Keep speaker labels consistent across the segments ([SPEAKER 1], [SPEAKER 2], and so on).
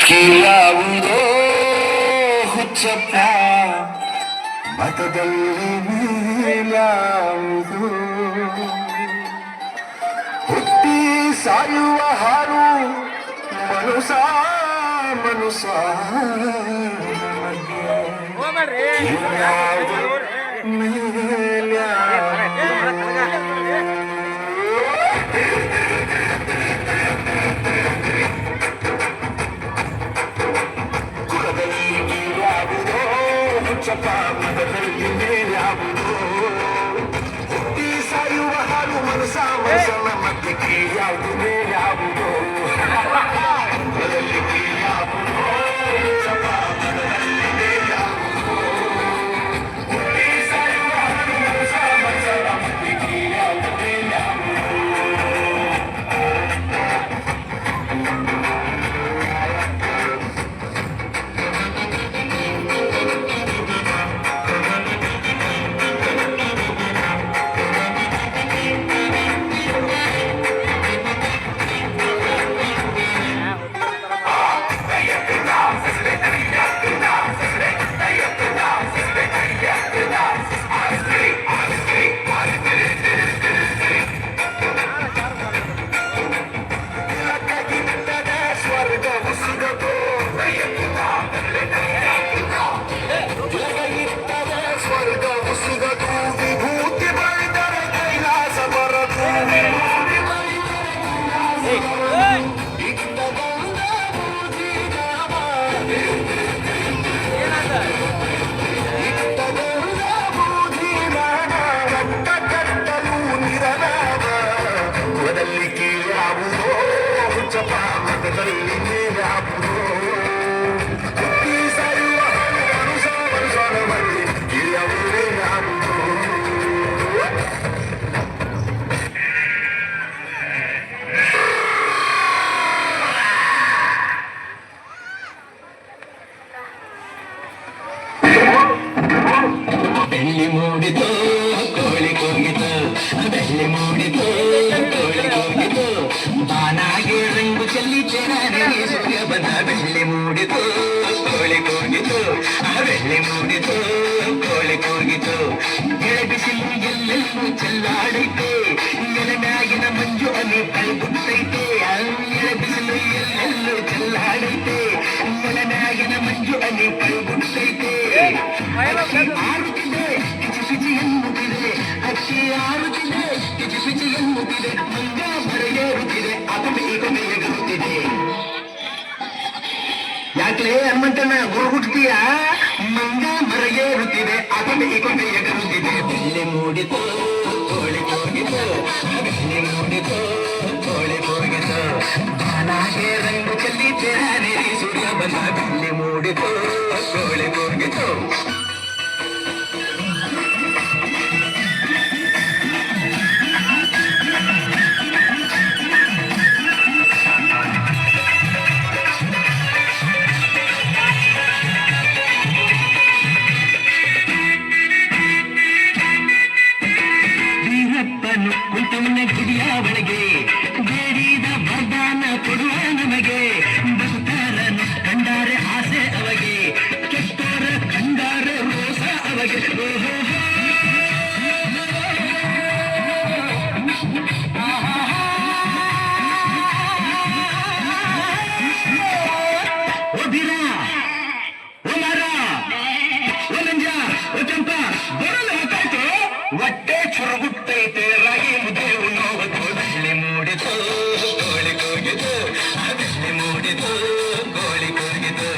[SPEAKER 1] ಯಾವುದೋ ಹುಚ್ಚಪ್ಪ ಮತದಲ್ಲಿ ಮೇಲಾವುದು ಹುಟ್ಟಿ ಸಾಯುವ ಹಾರು ಮನುಸ ಮನುಸ ಮತದಲ್ಲಿ ಮೇಲಾವುದು ಹುಟ್ಟಿ ಸಾಯುವ ಹಾರು ಮನುಸ ಮನುಸನ ಮಧ್ಯಕ್ಕೆ ಯಾವುದು ಮೇಲಾವುದು ಮತದಲ್ಲಿ ಮೇಲಾವುದು ಮತದಲ್ಲಿ ಮೇಲಾವುದು ಹುಟ್ಟಿ ಸಾಯುವ ಹಾರು ಮನುಸ ಮನುಸನ ಮಧ್ಯಕ್ಕೆ ಯಾವುದು ಮೇಲಾವುದು ಬೆಳ್ಳಿ ಮೂಡಿತು ಕೋಳಿ ಕೂಗಿತು ಬೆಳ್ಳಿ ಮೂಡಿತು ಕೋಳಿ ಕೂಗಿತು ಬಾನಾಗೆ ರಂಗು ಚೆಲ್ಲಿ ಚೆರಾನೆ ಸೂರ್ಯ ಬಂದ ಬೆಳ್ಳಿ ಮೂಡಿತು ಕೋಳಿ ಕೂಗಿತು ಬೆಳ್ಳಿ ಮೂಡಿತು ಕೋಳಿ ಕೂಗಿತು ಎಳಬಿಸಿಲು ಎಲ್ಲೆಲ್ಲೂ ಚೆಲ್ಲಾಡೈತೆ ನೆಲಮ್ಯಾಗಿನ ಮಂಜು ಅನಿ ಕಳ್ಗುತ್ತೈತೆ ಎಳಬಿಸಿಲು ಎಲ್ಲೆಲ್ಲೂ ಚೆಲ್ಲಾಡೈತೆ ನೆಲಮ್ಯಾಗಿನ ಮಂಜು ಅನಿ ಕಳ್ಗುತ್ತೈತೆ ಆರುತ್ತಿದೆ ಕಿಚಿಪಿಚಿ ಎನ್ನುತ್ತಿದೆ ಅಕ್ಕಿ ಆರುತ್ತಿದೆ ಕಿಚಿಪಿಚಿ ಎನ್ನುತ್ತಿದೆ ಮಂಗ ಮರೆಯೇರುತ್ತಿದೆ ಅತಮೆ ಎಗರುತ್ತಿದೆ ಯಾಕೆ ಹನುಮಂತನ ಗುರುಗುಟ್ತೀಯ ಮಂಗ ಮರೆಯೇರುತ್ತಿದೆ ಅತಮೆ ಎಗರುತ್ತಿದೆ ಬೆಳ್ಳಿ ಮೂಡಿತು ಕೋಳಿ ಹೋಗಿತು ಬೆಳ್ಳಿ ಮೂಡಿತು ಕೋಳಿ ಹೋಗಿತು ಬಾನಾಗೆ ರಂಗು ಚೆಲ್ಲಿ ತೆರಾನೆ ಸೂರ್ಯ ಬಂದ ಬೆಳ್ಳಿ ಮೂಡಿತು ಕೋಳಿ ಹೋಗಿತು ಕುಂತವನ ಗುಡಿಯ ಒಳಗೆ ಬೇಡಿದ ವರದಾನ ಕೊಡುವ ನಮಗೆ ಭಕ್ತರನ್ನು ಕಂಡಾರೆ ಆಸೆ ಅವಗೆ ಕೆಟ್ಟರ ಕಂಡಾರೆ ರೋಸ ಅವಗೆ ಒಬಿರ ಒಮರ ಒಲಂಜ ಒಚಂಪ ಬರಲು ಹೊತ್ತಾಯ್ತು ಹೊಟ್ಟೆ ಚುರುಗುತ್ತೈತೆ ರಾಗಿ ಮುದ್ದೆ ಉಣ್ಣೋದು ಬೆಳ್ಳಿ ಮೂಡಿತು ಕೋಳಿ ಕೂಗಿತು ಬೆಳ್ಳಿ ಮೂಡಿತು ಕೋಳಿ ಕೂಗಿತು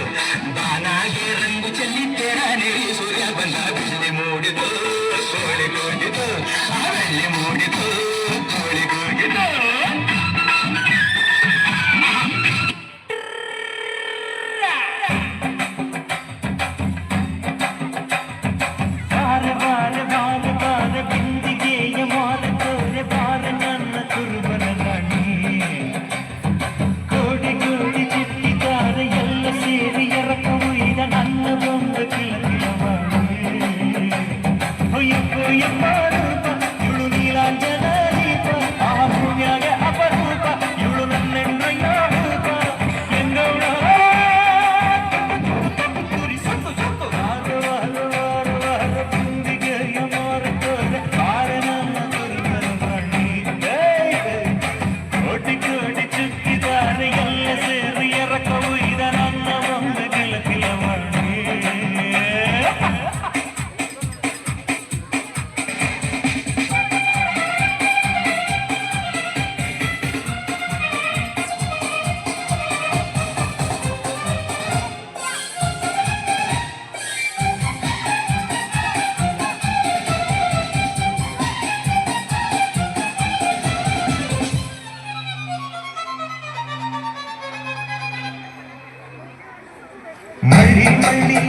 [SPEAKER 1] ಬಾನಾಗೆ ರಂಗು ಚೆಲ್ಲಿ ತೆರಾನೆ ಸೂರ್ಯ ಬಂದ ಬೆಳ್ಳಿ ಮೂಡಿತು ಕೋಳಿ ಕೂಗಿತು ಬೆಳ್ಳಿ ಮೂಡಿತು ಕೋಳಿ ಕೂಗಿತು ಕೋಡಿ ಕೋಡಿ ಚಿಟ್ಟಿತ
[SPEAKER 2] ಮಳ್ಳಿ